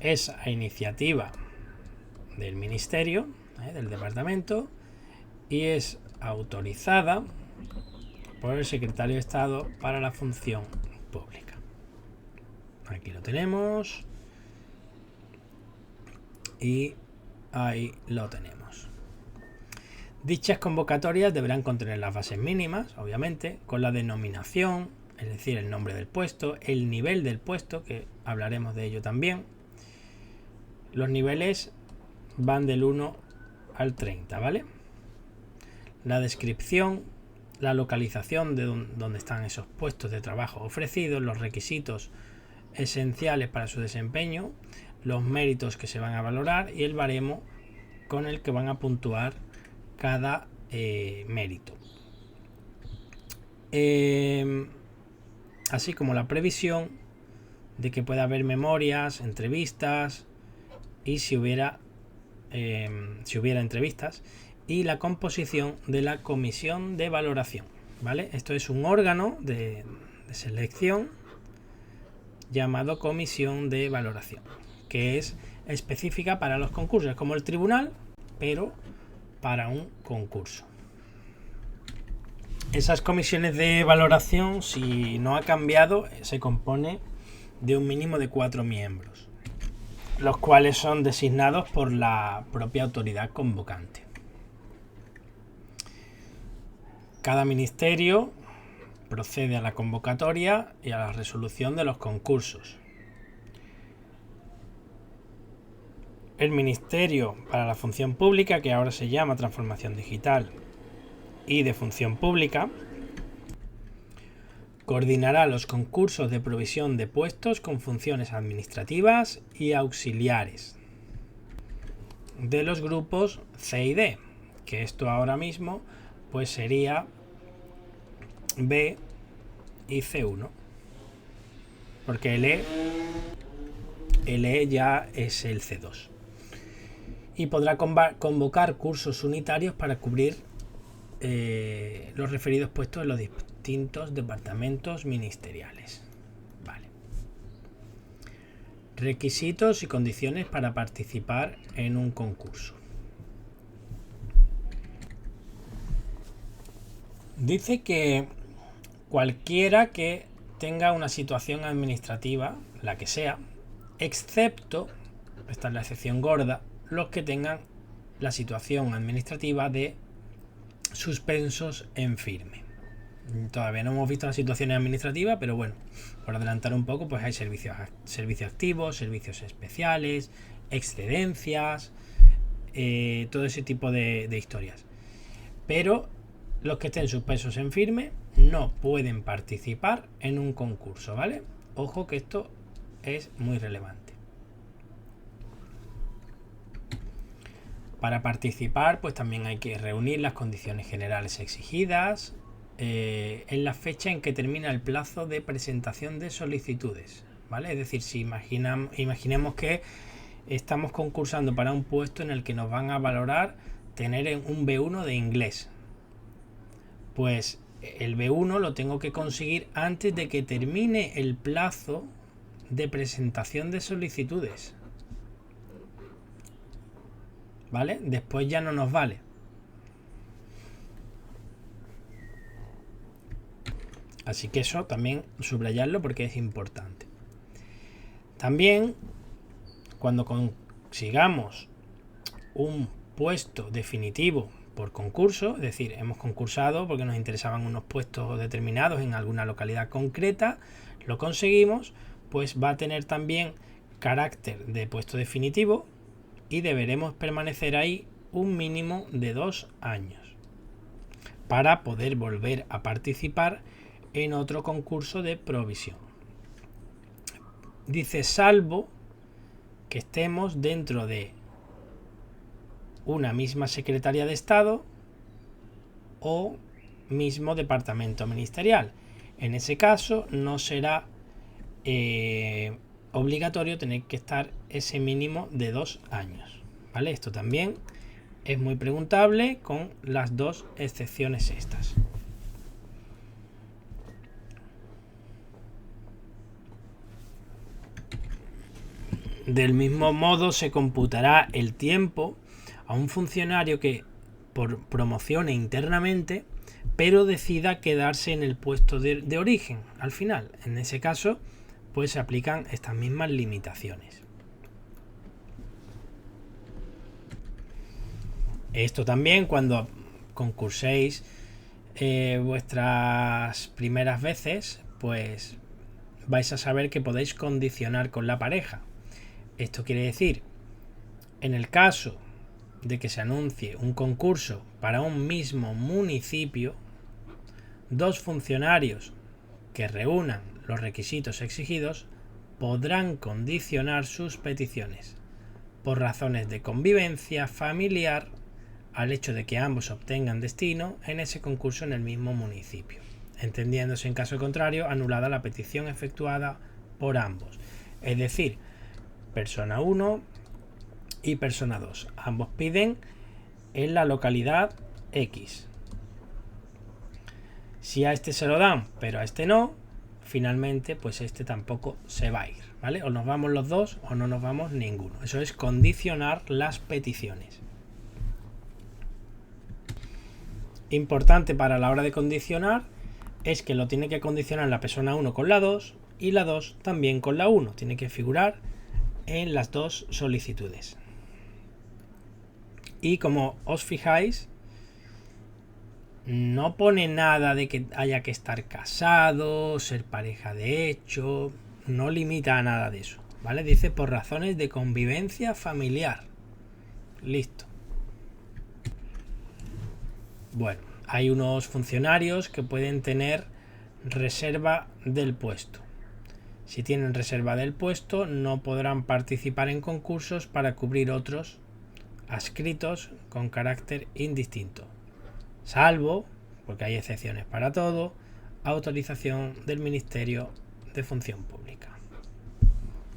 es a iniciativa del ministerio, del departamento, y es autorizada por el secretario de Estado para la función pública. Aquí lo tenemos y ahí lo tenemos. Dichas convocatorias deberán contener las bases mínimas, obviamente, con la denominación, es decir, el nombre del puesto, el nivel del puesto, que hablaremos de ello también. Los niveles van del 1 al 30, ¿vale? La descripción, la localización de donde están esos puestos de trabajo ofrecidos, los requisitos esenciales para su desempeño, los méritos que se van a valorar y el baremo con el que van a puntuar cada mérito. Así como la previsión de que pueda haber memorias, entrevistas y si hubiera entrevistas, y la composición de la comisión de valoración, ¿vale? Esto es un órgano de selección llamado comisión de valoración, que es específica para los concursos, como el tribunal, pero para un concurso. Esas comisiones de valoración, si no ha cambiado, se compone de un mínimo de 4 miembros, los cuales son designados por la propia autoridad convocante. Cada ministerio procede a la convocatoria y a la resolución de los concursos. El Ministerio para la Función Pública, que ahora se llama Transformación Digital y de Función Pública, coordinará los concursos de provisión de puestos con funciones administrativas y auxiliares de los grupos C y D, que esto ahora mismo pues sería B y C1, porque el E ya es el C2, y podrá convocar cursos unitarios para cubrir los referidos puestos en los distintos departamentos ministeriales. Vale. Requisitos y condiciones para participar en un concurso. Dice que cualquiera que tenga una situación administrativa, la que sea, excepto, esta es la excepción gorda, los que tengan la situación administrativa de suspensos en firme. Todavía no hemos visto las situaciones administrativas, pero bueno, por adelantar un poco, pues hay servicios activos, servicios especiales, excedencias, todo ese tipo de historias. Pero los que estén suspensos en firme no pueden participar en un concurso, ¿vale? Ojo que esto es muy relevante. Para participar, pues también hay que reunir las condiciones generales exigidas en la fecha en que termina el plazo de presentación de solicitudes, ¿vale? Es decir, si imaginemos que estamos concursando para un puesto en el que nos van a valorar tener un B1 de inglés, pues el B1 lo tengo que conseguir antes de que termine el plazo de presentación de solicitudes, ¿vale? Después ya no nos vale. Así que eso también subrayarlo porque es importante. También, cuando consigamos un puesto definitivo por concurso, es decir, hemos concursado porque nos interesaban unos puestos determinados en alguna localidad concreta, lo conseguimos, pues va a tener también carácter de puesto definitivo y deberemos permanecer ahí un mínimo de 2 años para poder volver a participar en otro concurso de provisión. Dice, salvo que estemos dentro de una misma Secretaría de Estado o mismo departamento ministerial. En ese caso no será obligatorio tener que estar ese mínimo de 2 años, ¿vale? Esto también es muy preguntable con las dos excepciones estas. Del mismo modo se computará el tiempo a un funcionario que promocione internamente, pero decida quedarse en el puesto de origen al final. En ese caso, pues se aplican estas mismas limitaciones. Esto también cuando concurséis vuestras primeras veces, pues vais a saber que podéis condicionar con la pareja. Esto quiere decir, en el caso de que se anuncie un concurso para un mismo municipio, dos funcionarios que reúnan los requisitos exigidos podrán condicionar sus peticiones por razones de convivencia familiar al hecho de que ambos obtengan destino en ese concurso en el mismo municipio, entendiéndose en caso contrario anulada la petición efectuada por ambos. Es decir, persona 1 y persona 2. Ambos piden en la localidad X. Si a este se lo dan, pero a este no, finalmente pues este tampoco se va a ir, ¿vale? O nos vamos los dos o no nos vamos ninguno. Eso es condicionar las peticiones. Importante para la hora de condicionar es que lo tiene que condicionar la persona 1 con la 2 y la 2 también con la 1. Tiene que figurar en las dos solicitudes. Y como os fijáis, no pone nada de que haya que estar casado, ser pareja de hecho, no limita a nada de eso, ¿vale? Dice por razones de convivencia familiar. Listo. Bueno, hay unos funcionarios que pueden tener reserva del puesto. Si tienen reserva del puesto, no podrán participar en concursos para cubrir otros adscritos con carácter indistinto, salvo, porque hay excepciones para todo, autorización del Ministerio de Función Pública.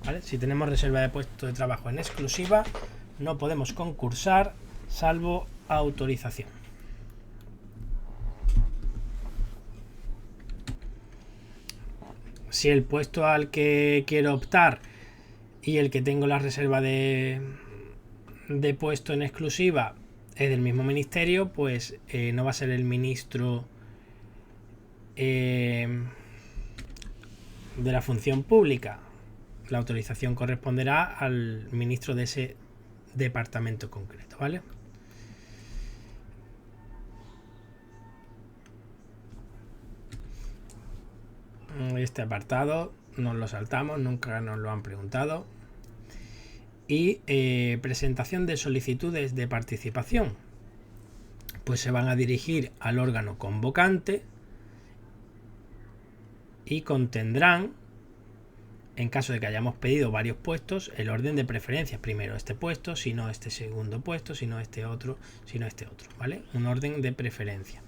¿Vale? Si tenemos reserva de puesto de trabajo en exclusiva, no podemos concursar salvo autorización. Si el puesto al que quiero optar y el que tengo la reserva de puesto en exclusiva es del mismo ministerio, pues no va a ser el ministro de la Función Pública. La autorización corresponderá al ministro de ese departamento concreto, ¿vale? Este apartado nos lo saltamos, nunca nos lo han preguntado. Y presentación de solicitudes de participación, pues se van a dirigir al órgano convocante y contendrán, en caso de que hayamos pedido varios puestos, el orden de preferencias. Primero este puesto, si no este segundo puesto, si no este otro, si no este otro, ¿vale? Un orden de preferencia.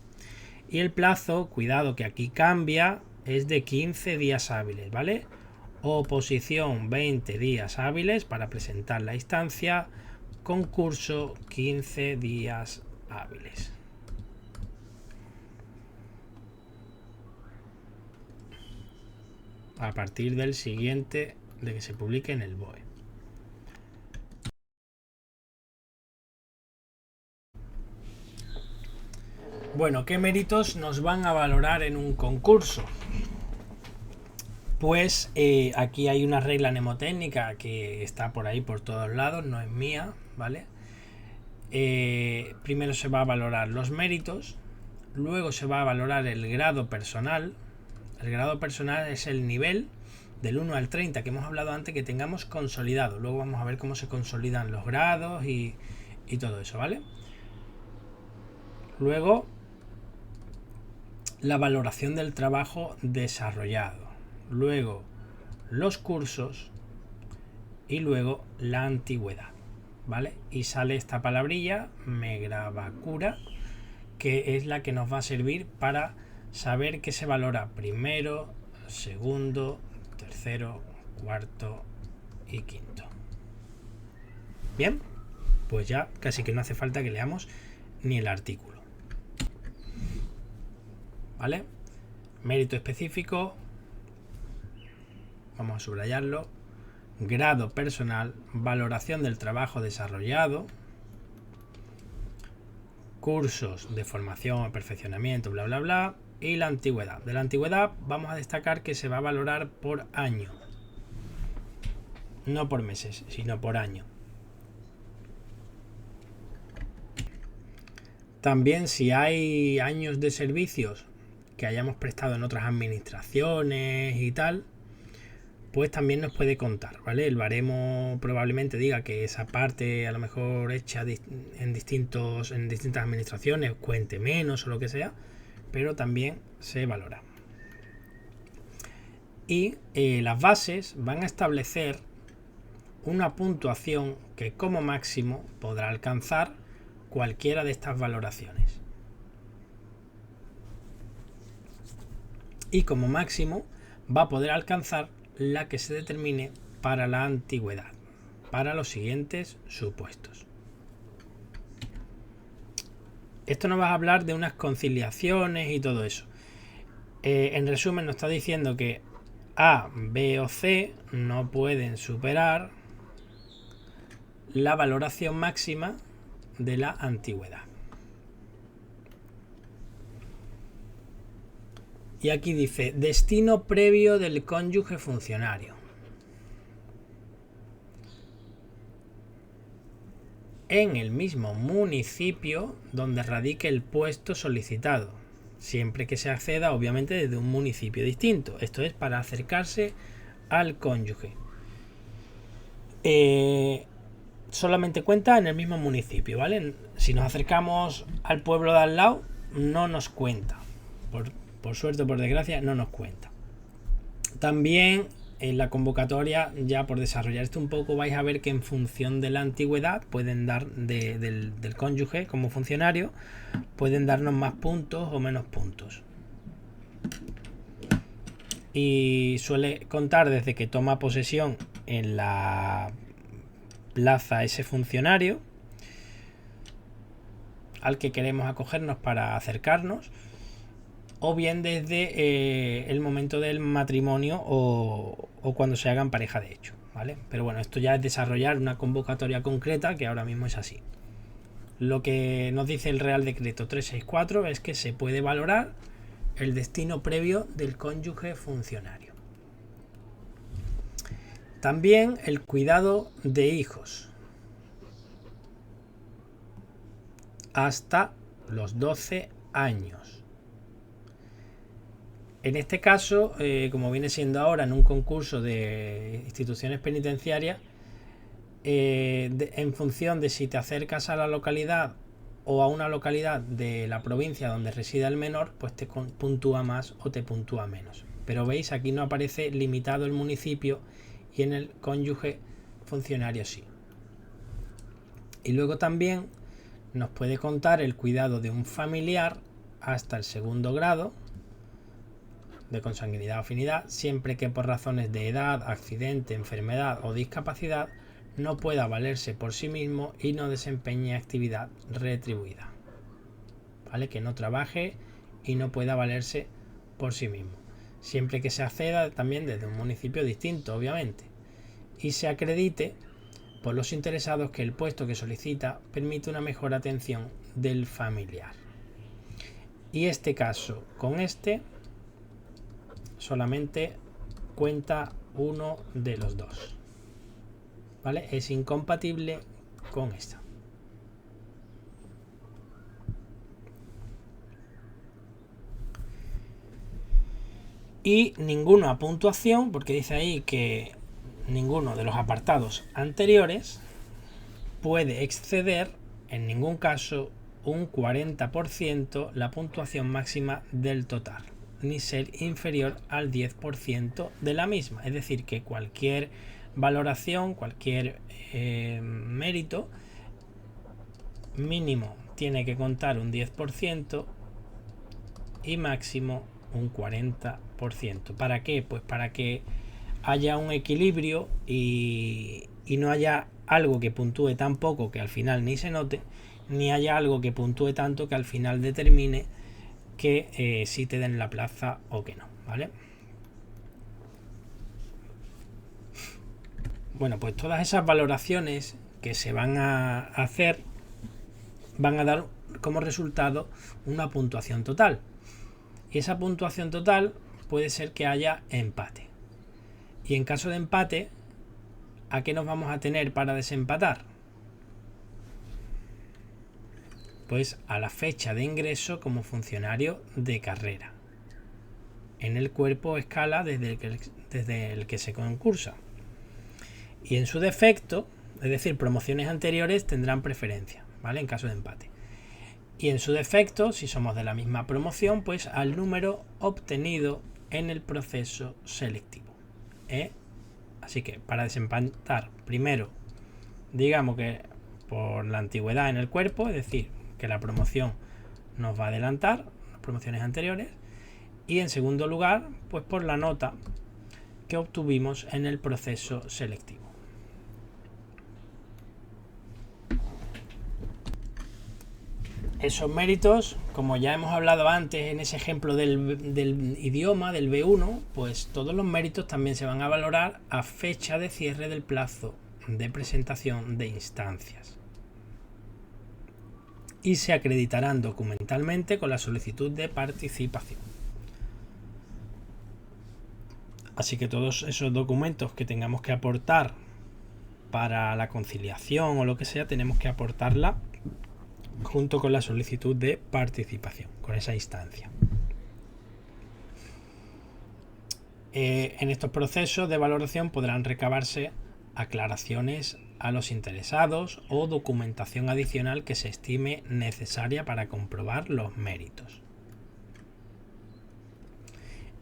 Y el plazo, cuidado que aquí cambia, es de 15 días hábiles, ¿vale? Oposición 20 días hábiles para presentar la instancia, concurso 15 días hábiles. A partir del siguiente de que se publique en el BOE. Bueno, ¿qué méritos nos van a valorar en un concurso? Pues aquí hay una regla mnemotécnica que está por ahí por todos lados, no es mía, ¿vale? Primero se va a valorar los méritos, luego se va a valorar el grado personal. El grado personal es el nivel del 1 al 30 que hemos hablado antes que tengamos consolidado. Luego vamos a ver cómo se consolidan los grados y todo eso, ¿vale? Luego, la valoración del trabajo desarrollado. Luego, los cursos y luego la antigüedad, ¿vale? Y sale esta palabrilla, megravacura, que es la que nos va a servir para saber qué se valora primero, segundo, tercero, cuarto y quinto. Bien, pues ya casi que no hace falta que leamos ni el artículo, ¿vale? Mérito específico, vamos a subrayarlo, grado personal, valoración del trabajo desarrollado, cursos de formación o perfeccionamiento, bla bla bla, y la antigüedad. De la antigüedad vamos a destacar que se va a valorar por año, no por meses, sino por año. También si hay años de servicios que hayamos prestado en otras administraciones y tal, pues también nos puede contar, ¿vale? El baremo probablemente diga que esa parte a lo mejor hecha en distintas administraciones cuente menos o lo que sea, pero también se valora. Y las bases van a establecer una puntuación que como máximo podrá alcanzar cualquiera de estas valoraciones. Y como máximo va a poder alcanzar la que se determine para la antigüedad, para los siguientes supuestos. Esto nos va a hablar de unas conciliaciones y todo eso. En resumen nos está diciendo que A, B o C no pueden superar la valoración máxima de la antigüedad. Y aquí dice destino previo del cónyuge funcionario. En el mismo municipio donde radique el puesto solicitado, siempre que se acceda obviamente desde un municipio distinto. Esto es para acercarse al cónyuge. Solamente cuenta en el mismo municipio, ¿vale? Si nos acercamos al pueblo de al lado, no nos cuenta. Por suerte o por desgracia, no nos cuenta. También en la convocatoria, ya por desarrollar esto un poco, vais a ver que en función de la antigüedad pueden dar del cónyuge como funcionario, pueden darnos más puntos o menos puntos. Y suele contar desde que toma posesión en la plaza ese funcionario al que queremos acogernos para acercarnos, o bien desde el momento del matrimonio o cuando se hagan pareja de hecho, ¿vale? Pero bueno, esto ya es desarrollar una convocatoria concreta que ahora mismo es así. Lo que nos dice el Real Decreto 364 es que se puede valorar el destino previo del cónyuge funcionario. También el cuidado de hijos hasta los 12 años. En este caso, como viene siendo ahora en un concurso de instituciones penitenciarias, en función de si te acercas a la localidad o a una localidad de la provincia donde resida el menor, pues te puntúa más o te puntúa menos. Pero veis, aquí no aparece limitado el municipio y en el cónyuge funcionario sí. Y luego también nos puede contar el cuidado de un familiar hasta el segundo grado de consanguinidad o afinidad, siempre que por razones de edad, accidente, enfermedad o discapacidad no pueda valerse por sí mismo y no desempeñe actividad retribuida, ¿vale? Que no trabaje y no pueda valerse por sí mismo, siempre que se acceda también desde un municipio distinto, obviamente, y se acredite por los interesados que el puesto que solicita permite una mejor atención del familiar. Y este caso con este solamente cuenta uno de los dos, ¿vale? Es incompatible con esta. Y ninguna puntuación, porque dice ahí que ninguno de los apartados anteriores puede exceder en ningún caso un 40% la puntuación máxima del total, ni ser inferior al 10% de la misma. Es decir, que cualquier valoración, cualquier mérito mínimo tiene que contar un 10% y máximo un 40%. ¿Para qué? Pues para que haya un equilibrio y no haya algo que puntúe tan poco que al final ni se note, ni haya algo que puntúe tanto que al final determine que si te den la plaza o que no, ¿vale? Bueno, pues todas esas valoraciones que se van a hacer van a dar como resultado una puntuación total. Y esa puntuación total puede ser que haya empate. Y en caso de empate, ¿a qué nos vamos a tener para desempatar? Pues a la fecha de ingreso como funcionario de carrera en el cuerpo o escala desde el que se concursa. Y en su defecto, es decir, promociones anteriores tendrán preferencia, ¿vale? En caso de empate. Y en su defecto, si somos de la misma promoción, pues al número obtenido en el proceso selectivo. Así que para desempatar, primero, digamos que por la antigüedad en el cuerpo, es decir, que la promoción nos va a adelantar las promociones anteriores. Y en segundo lugar, pues por la nota que obtuvimos en el proceso selectivo. Esos méritos, como ya hemos hablado antes en ese ejemplo del idioma, del B1, pues todos los méritos también se van a valorar a fecha de cierre del plazo de presentación de instancias. Y se acreditarán documentalmente con la solicitud de participación. Así que todos esos documentos que tengamos que aportar para la conciliación o lo que sea, tenemos que aportarla junto con la solicitud de participación, con esa instancia. En estos procesos de valoración podrán recabarse aclaraciones a los interesados o documentación adicional que se estime necesaria para comprobar los méritos.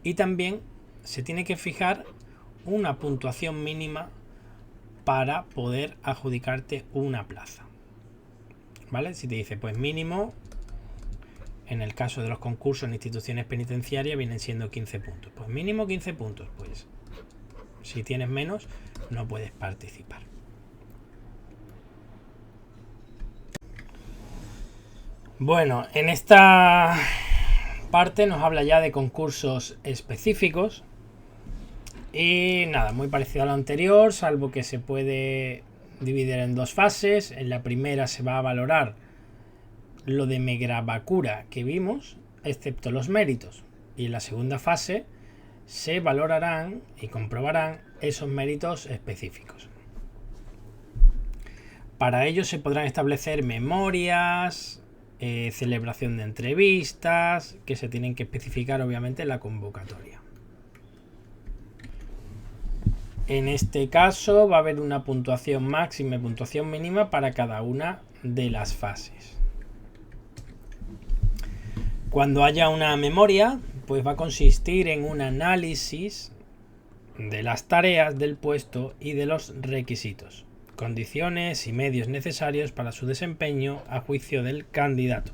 Y también se tiene que fijar una puntuación mínima para poder adjudicarte una plaza. ¿Vale? Si te dice, pues mínimo, en el caso de los concursos en instituciones penitenciarias vienen siendo 15 puntos. Pues mínimo 15 puntos. Pues si tienes menos, no puedes participar. Bueno, en esta parte nos habla ya de concursos específicos. Y nada, muy parecido a lo anterior, salvo que se puede dividir en dos fases. En la primera se va a valorar lo de Megravakura que vimos, excepto los méritos. Y en la segunda fase se valorarán y comprobarán esos méritos específicos. Para ello se podrán establecer memorias, celebración de entrevistas, que se tienen que especificar obviamente en la convocatoria. En este caso va a haber una puntuación máxima y puntuación mínima para cada una de las fases. Cuando haya una memoria, pues va a consistir en un análisis de las tareas del puesto y de los requisitos, condiciones y medios necesarios para su desempeño a juicio del candidato.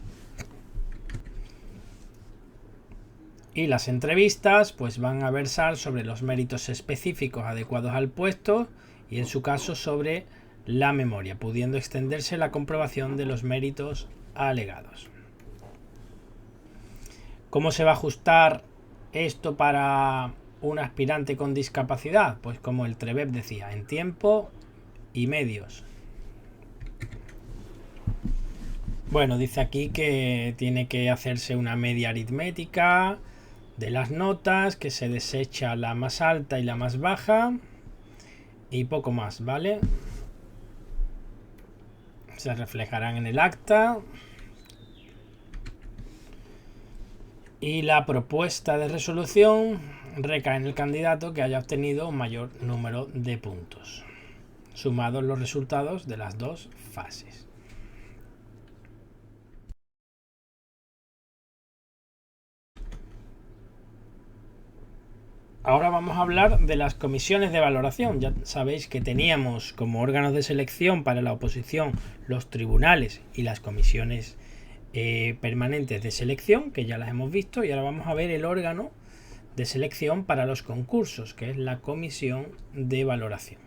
Y las entrevistas pues van a versar sobre los méritos específicos adecuados al puesto y en su caso sobre la memoria, pudiendo extenderse la comprobación de los méritos alegados. ¿Cómo se va a ajustar esto para un aspirante con discapacidad? Pues como el TREBEP decía, en tiempo y medios. Bueno, dice aquí que tiene que hacerse una media aritmética de las notas, que se desecha la más alta y la más baja y poco más, ¿vale? Se reflejarán en el acta. Y la propuesta de resolución recae en el candidato que haya obtenido un mayor número de puntos, sumados los resultados de las dos fases. Ahora vamos a hablar de las comisiones de valoración. Ya sabéis que teníamos como órganos de selección para la oposición los tribunales y las comisiones permanentes de selección, que ya las hemos visto, y ahora vamos a ver el órgano de selección para los concursos, que es la comisión de valoración.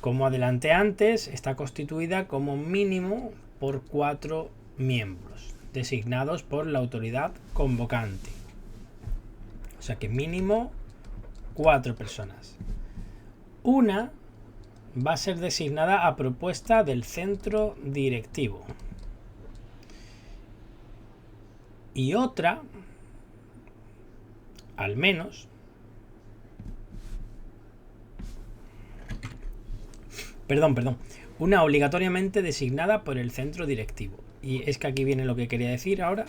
Como adelanté antes, está constituida como mínimo por 4 miembros, designados por la autoridad convocante. O sea que mínimo 4 personas. Una va a ser designada a propuesta del centro directivo. Y otra, al menos, una obligatoriamente designada por el centro directivo. Y es que aquí viene lo que quería decir ahora,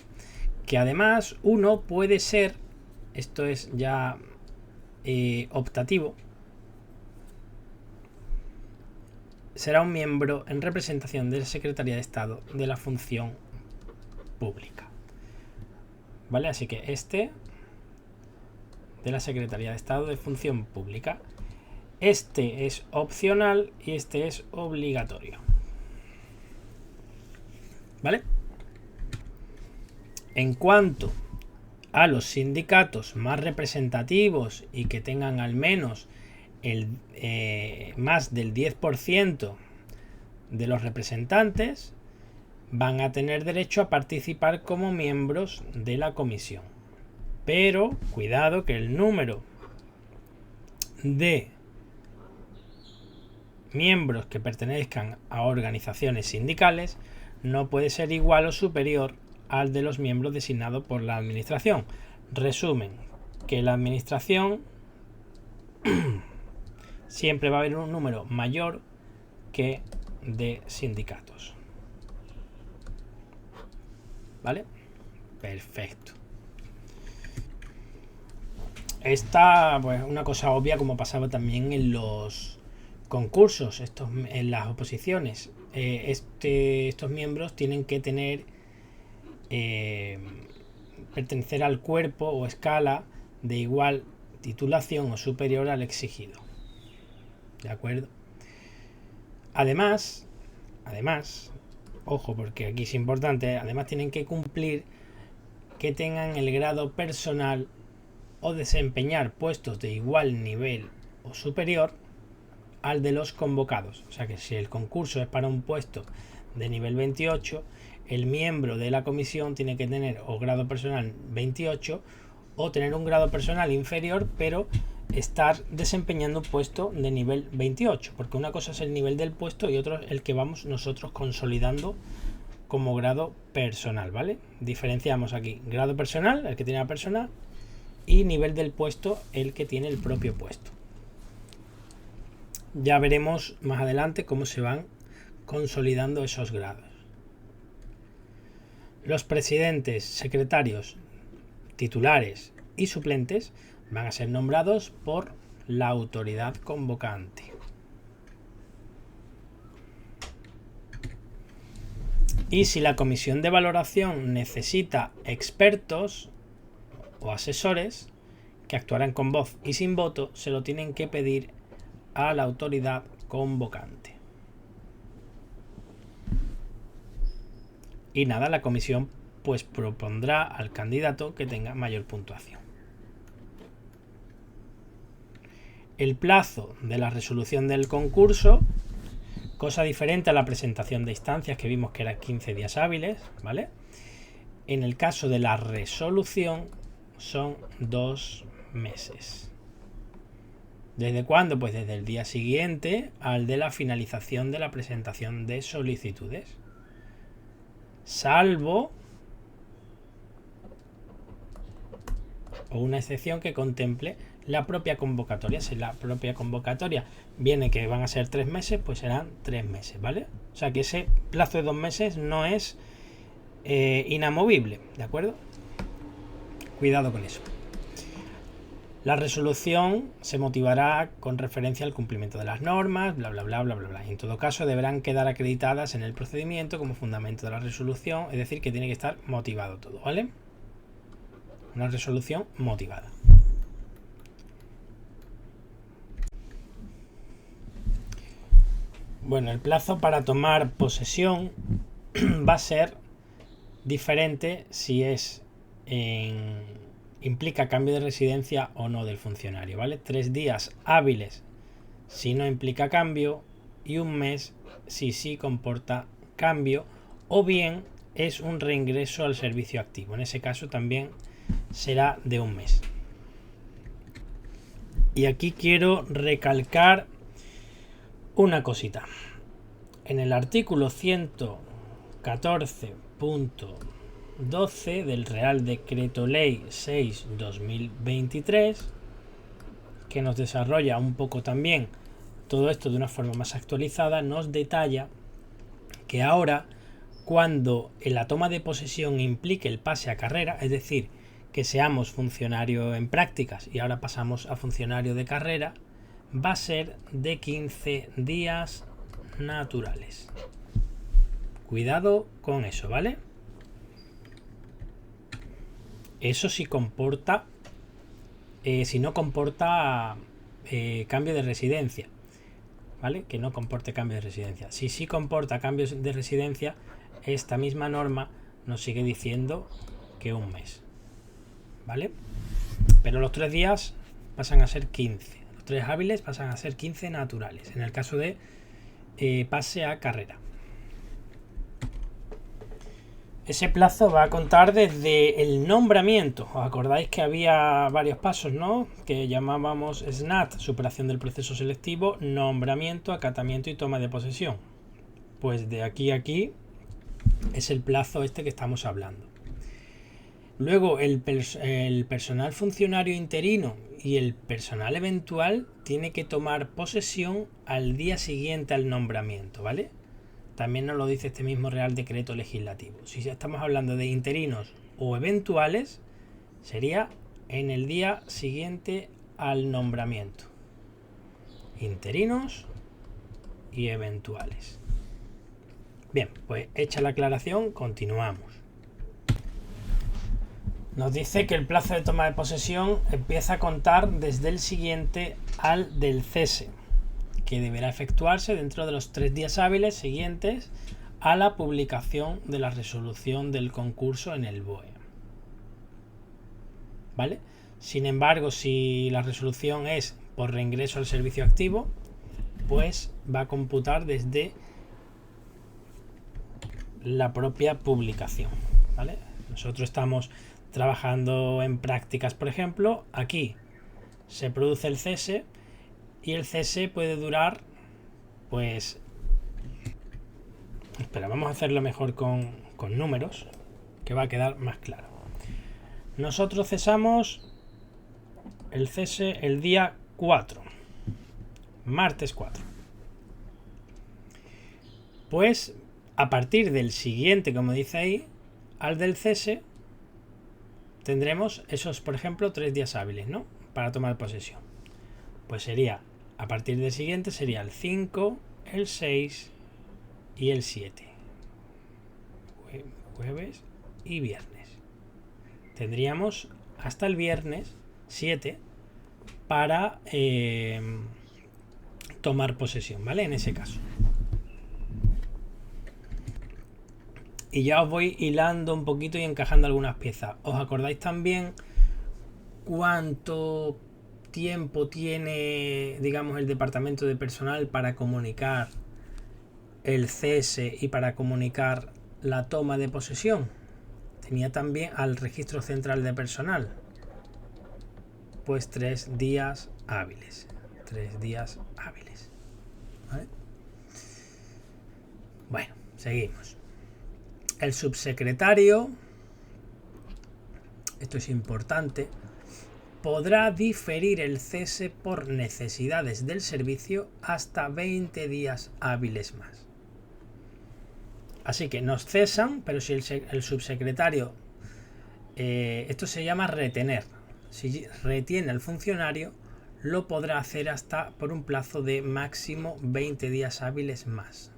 que además uno puede ser, esto es ya optativo, será un miembro en representación de la Secretaría de Estado de la Función Pública. ¿Vale? Así que este de la Secretaría de Estado de Función Pública. Este es opcional y este es obligatorio. ¿Vale? En cuanto a los sindicatos más representativos y que tengan al menos más del 10% de los representantes, van a tener derecho a participar como miembros de la comisión. Pero cuidado que el número de miembros que pertenezcan a organizaciones sindicales no puede ser igual o superior al de los miembros designados por la administración. Resumen, que la administración siempre va a haber un número mayor que de sindicatos. ¿Vale? Perfecto. Esta, pues, una cosa obvia, como pasaba también en los concursos, en las oposiciones. Estos miembros tienen que tener pertenecer al cuerpo o escala de igual titulación o superior al exigido. ¿De acuerdo? Además, ojo, porque aquí es importante, además tienen que cumplir que tengan el grado personal o desempeñar puestos de igual nivel o superior al de los convocados. O sea que si el concurso es para un puesto de nivel 28, el miembro de la comisión tiene que tener o grado personal 28 o tener un grado personal inferior, pero estar desempeñando un puesto de nivel 28, porque una cosa es el nivel del puesto y otro es el que vamos nosotros consolidando como grado personal, ¿vale? Diferenciamos aquí grado personal, el que tiene la persona, y nivel del puesto, el que tiene el propio puesto. Ya veremos más adelante cómo se van consolidando esos grados. Los presidentes, secretarios, titulares y suplentes van a ser nombrados por la autoridad convocante. Y si la comisión de valoración necesita expertos o asesores que actuarán con voz y sin voto, se lo tienen que pedir a la autoridad convocante. Y nada, la comisión pues propondrá al candidato que tenga mayor puntuación. El plazo de la resolución del concurso, cosa diferente a la presentación de instancias que vimos que era 15 días hábiles, ¿vale? En el caso de la resolución son 2 meses. ¿Desde cuándo? Pues desde el día siguiente al de la finalización de la presentación de solicitudes. Salvo o una excepción que contemple la propia convocatoria. Si la propia convocatoria viene que van a ser 3 meses, pues serán 3 meses, ¿vale? O sea que ese plazo de 2 meses no es inamovible, ¿de acuerdo? Cuidado con eso. La resolución se motivará con referencia al cumplimiento de las normas, bla, bla, bla, bla, bla, bla. En todo caso, deberán quedar acreditadas en el procedimiento como fundamento de la resolución, es decir, que tiene que estar motivado todo, ¿vale? Una resolución motivada. Bueno, el plazo para tomar posesión va a ser diferente si implica cambio de residencia o no del funcionario, ¿vale? 3 días hábiles si no implica cambio y 1 mes si sí comporta cambio, o bien es un reingreso al servicio activo. En ese caso también será de 1 mes. Y aquí quiero recalcar Una cosita. En el artículo 114.12 del Real Decreto Ley 6/2023, que nos desarrolla un poco también todo esto de una forma más actualizada, nos detalla que ahora, cuando en la toma de posesión implique el pase a carrera, es decir, que seamos funcionario en prácticas y ahora pasamos a funcionario de carrera, va a ser de 15 días naturales. Cuidado con eso, ¿vale? Eso sí comporta, si no comporta cambio de residencia, ¿vale? Que no comporte cambio de residencia. Si sí comporta cambios de residencia, esta misma norma nos sigue diciendo que un mes, ¿vale? Pero los 3 días pasan a ser 15. Los 3 hábiles pasan a ser 15 naturales, en el caso de pase a carrera. Ese plazo va a contar desde el nombramiento. ¿Os acordáis que había varios pasos, ¿no? Que llamábamos SNAT, superación del proceso selectivo, nombramiento, acatamiento y toma de posesión. Pues de aquí a aquí es el plazo este que estamos hablando. Luego el personal funcionario interino y el personal eventual tiene que tomar posesión al día siguiente al nombramiento, ¿vale? También nos lo dice este mismo Real Decreto Legislativo. Si estamos hablando de interinos o eventuales, sería en el día siguiente al nombramiento. Interinos y eventuales. Bien, pues hecha la aclaración, continuamos. Nos dice que el plazo de toma de posesión empieza a contar desde el siguiente al del cese, que deberá efectuarse dentro de los 3 días hábiles siguientes a la publicación de la resolución del concurso en el BOE. ¿Vale? Sin embargo, si la resolución es por reingreso al servicio activo, pues va a computar desde la propia publicación, ¿vale? Nosotros estamos trabajando en prácticas, por ejemplo, aquí se produce el cese y el cese puede durar, pues, espera, vamos a hacerlo mejor con números, que va a quedar más claro. Nosotros cesamos el cese el día 4, martes 4. Pues a partir del siguiente, como dice ahí, al del cese, tendremos esos, por ejemplo, 3 días hábiles, ¿no? Para tomar posesión. Pues sería, a partir del siguiente, sería el 5, el 6 y el 7. Jueves y viernes. Tendríamos hasta el viernes 7 para tomar posesión, ¿vale? En ese caso. Y ya os voy hilando un poquito y encajando algunas piezas. ¿Os acordáis también cuánto tiempo tiene, digamos, el departamento de personal para comunicar el cese y para comunicar la toma de posesión? Tenía también al registro central de personal. Pues 3 días hábiles. 3 días hábiles. ¿Vale? Bueno, seguimos. El subsecretario, esto es importante, podrá diferir el cese por necesidades del servicio hasta 20 días hábiles más. Así que nos cesan, pero si el subsecretario, esto se llama retener, si retiene al funcionario, lo podrá hacer hasta por un plazo de máximo 20 días hábiles más.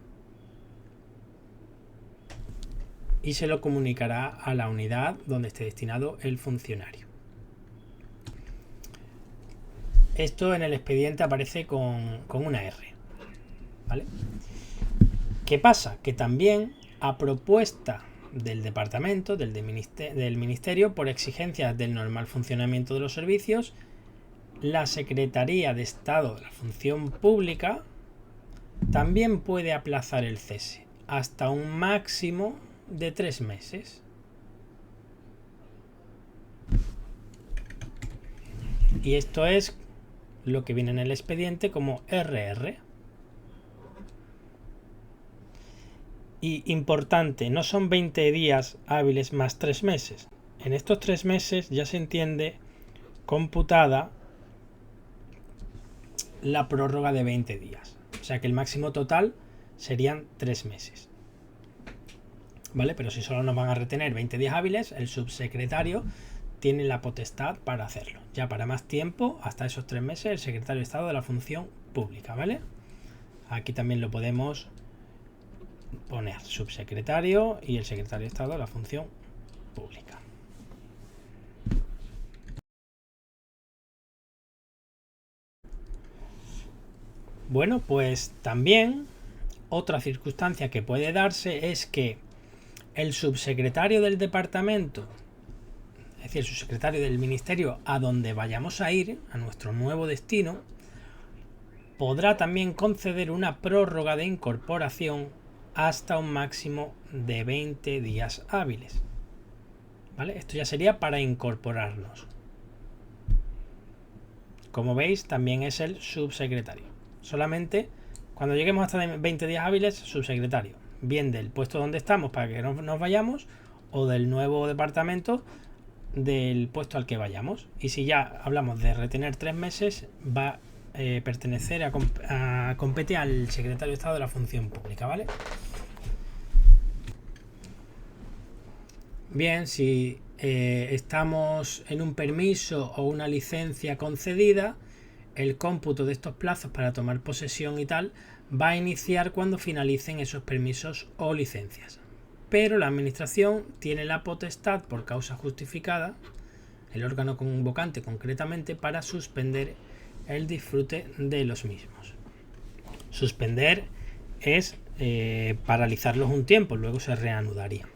Y se lo comunicará a la unidad donde esté destinado el funcionario. Esto en el expediente aparece con una R, ¿vale? ¿Qué pasa? Que también, a propuesta del departamento, del ministerio, por exigencias del normal funcionamiento de los servicios, la Secretaría de Estado de la Función Pública también puede aplazar el cese hasta un máximo de 3 meses. Y esto es lo que viene en el expediente como RR. Y importante, no son 20 días hábiles más 3 meses. En estos 3 meses ya se entiende computada la prórroga de 20 días. O sea que el máximo total serían 3 meses. ¿Vale? Pero si solo nos van a retener 20 días hábiles, el subsecretario tiene la potestad para hacerlo. Ya para más tiempo, hasta esos 3 meses, el secretario de Estado de la Función Pública, ¿vale? Aquí también lo podemos poner, subsecretario y el secretario de Estado de la Función Pública. Bueno, pues también otra circunstancia que puede darse es que el subsecretario del departamento, es decir, el subsecretario del ministerio a donde vayamos a ir, a nuestro nuevo destino, podrá también conceder una prórroga de incorporación hasta un máximo de 20 días hábiles. ¿Vale? Esto ya sería para incorporarnos. Como veis, también es el subsecretario. Solamente cuando lleguemos hasta 20 días hábiles, subsecretario. Bien del puesto donde estamos para que nos vayamos o del nuevo departamento del puesto al que vayamos. Y si ya hablamos de retener 3 meses, va a pertenecer compete al secretario de Estado de la Función Pública, ¿vale? Bien, si estamos en un permiso o una licencia concedida, el cómputo de estos plazos para tomar posesión y tal va a iniciar cuando finalicen esos permisos o licencias. Pero la administración tiene la potestad por causa justificada, el órgano convocante concretamente, para suspender el disfrute de los mismos. Suspender es paralizarlos un tiempo, luego se reanudaría.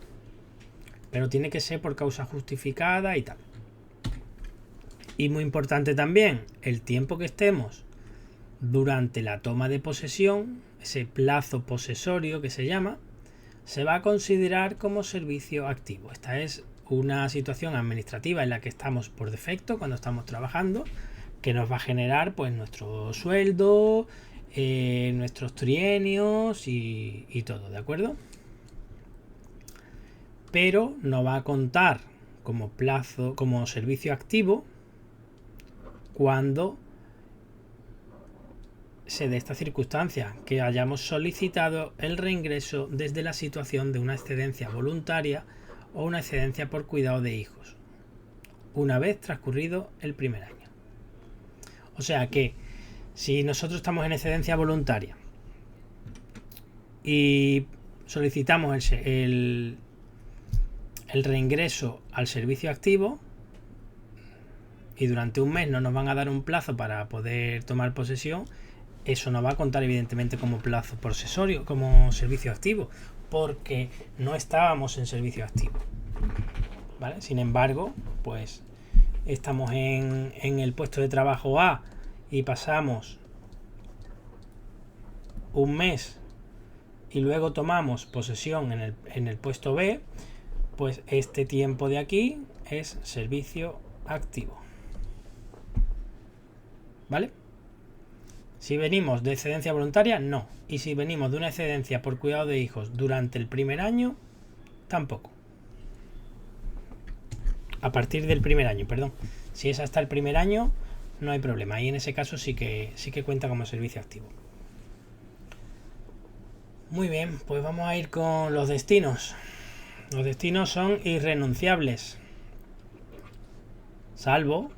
Pero tiene que ser por causa justificada y tal. Y muy importante también, el tiempo que estemos durante la toma de posesión, ese plazo posesorio que se llama, se va a considerar como servicio activo. Esta es una situación administrativa en la que estamos por defecto cuando estamos trabajando, que nos va a generar pues nuestro sueldo, nuestros trienios y todo, ¿de acuerdo? Pero no va a contar como plazo, como servicio activo cuando se dé esta circunstancia, que hayamos solicitado el reingreso desde la situación de una excedencia voluntaria o una excedencia por cuidado de hijos, una vez transcurrido el primer año. O sea que si nosotros estamos en excedencia voluntaria y solicitamos el reingreso al servicio activo y durante un mes no nos van a dar un plazo para poder tomar posesión, eso no va a contar evidentemente como plazo posesorio, como servicio activo, porque no estábamos en servicio activo, ¿vale? Sin embargo, pues estamos en el puesto de trabajo A y pasamos un mes y luego tomamos posesión en el puesto B, pues este tiempo de aquí es servicio activo, ¿vale? Si venimos de excedencia voluntaria, no. Y si venimos de una excedencia por cuidado de hijos durante el primer año, tampoco. A partir del primer año, perdón. Si es hasta el primer año, no hay problema. Y en ese caso sí que cuenta como servicio activo. Muy bien, pues vamos a ir con los destinos. Los destinos son irrenunciables, salvo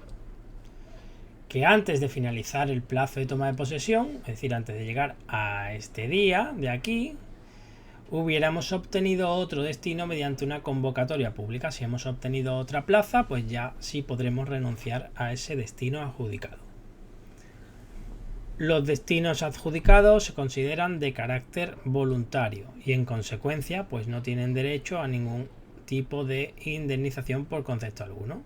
que antes de finalizar el plazo de toma de posesión, es decir, antes de llegar a este día de aquí, hubiéramos obtenido otro destino mediante una convocatoria pública. Si hemos obtenido otra plaza, pues ya sí podremos renunciar a ese destino adjudicado. Los destinos adjudicados se consideran de carácter voluntario y en consecuencia pues no tienen derecho a ningún tipo de indemnización por concepto alguno,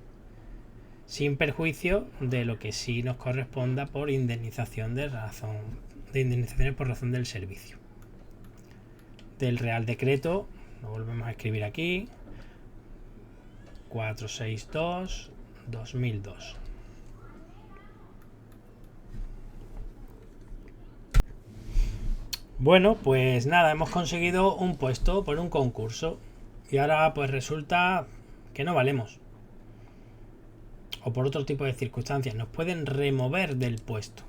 sin perjuicio de lo que sí nos corresponda por indemnización de indemnizaciones por razón del servicio. Del Real Decreto, lo volvemos a escribir aquí, 462/2002. Bueno, pues nada, hemos conseguido un puesto por un concurso y ahora pues resulta que no valemos. O por otro tipo de circunstancias, nos pueden remover del puesto.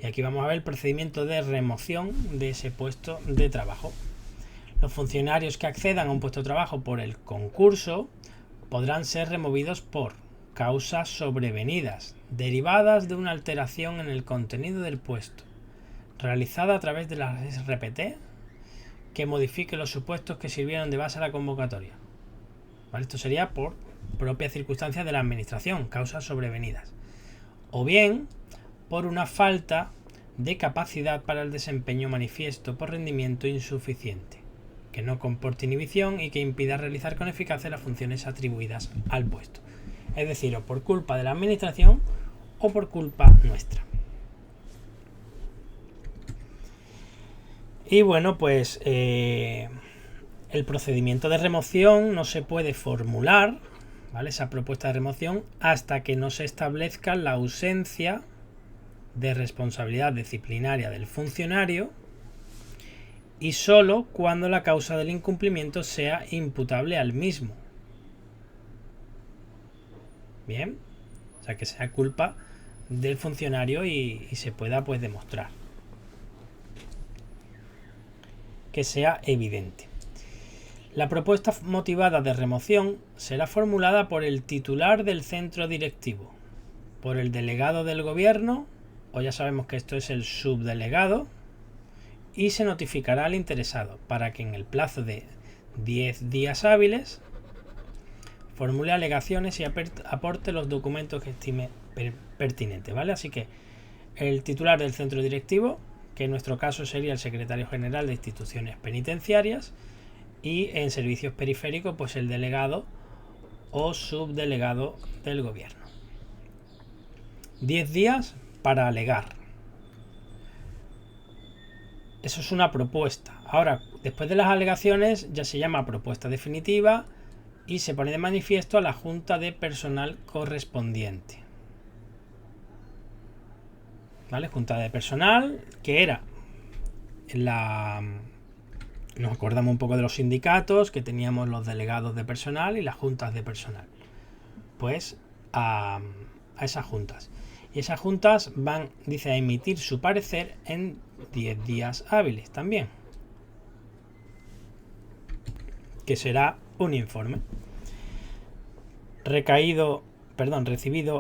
Y aquí vamos a ver el procedimiento de remoción de ese puesto de trabajo. Los funcionarios que accedan a un puesto de trabajo por el concurso podrán ser removidos por causas sobrevenidas, derivadas de una alteración en el contenido del puesto, realizada a través de la RPT, que modifique los supuestos que sirvieron de base a la convocatoria. ¿Vale? Esto sería por propias circunstancias de la administración, causas sobrevenidas. O bien por una falta de capacidad para el desempeño manifiesto por rendimiento insuficiente, que no comporte inhibición y que impida realizar con eficacia las funciones atribuidas al puesto. Es decir, o por culpa de la administración o por culpa nuestra. Y bueno, pues el procedimiento de remoción no se puede formular, ¿vale? Esa propuesta de remoción, hasta que no se establezca la ausencia de responsabilidad disciplinaria del funcionario y solo cuando la causa del incumplimiento sea imputable al mismo. Bien, o sea, que sea culpa del funcionario y se pueda pues demostrar, que sea evidente. La propuesta motivada de remoción será formulada por el titular del centro directivo, por el delegado del gobierno, o ya sabemos que esto es el subdelegado, y se notificará al interesado para que en el plazo de 10 días hábiles formule alegaciones y aporte los documentos que estime pertinentes, ¿vale? Así que el titular del centro directivo, que en nuestro caso sería el secretario general de instituciones penitenciarias, y en servicios periféricos pues el delegado o subdelegado del gobierno. 10 días para alegar. Eso es una propuesta. Ahora, después de las alegaciones ya se llama propuesta definitiva y se pone de manifiesto a la junta de personal correspondiente. ¿Vale? Junta de personal, que era nos acordamos un poco de los sindicatos, que teníamos los delegados de personal y las juntas de personal. Pues a esas juntas. Y esas juntas van, dice, a emitir su parecer en 10 días hábiles también. Que será un informe. Recibido